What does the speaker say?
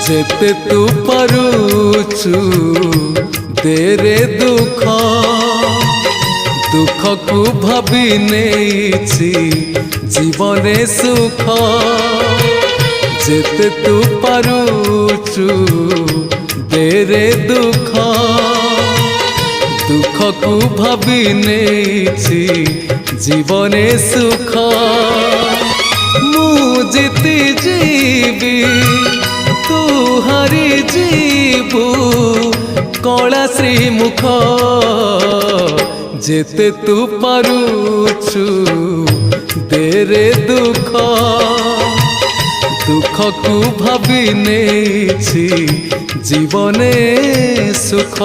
जेते तू पारुचु तेरे दुख दुख को भाभी नेछि जीवने सुख जेते तू पारुचु तेरे दुख दुख को भाभी नेछि जीवने सुख मु जीती जीवी तू हारी जीवु कला श्रीमुख जेते तू पारुचु तेरे दुख दुख को भाभी नेछि जीवने सुख।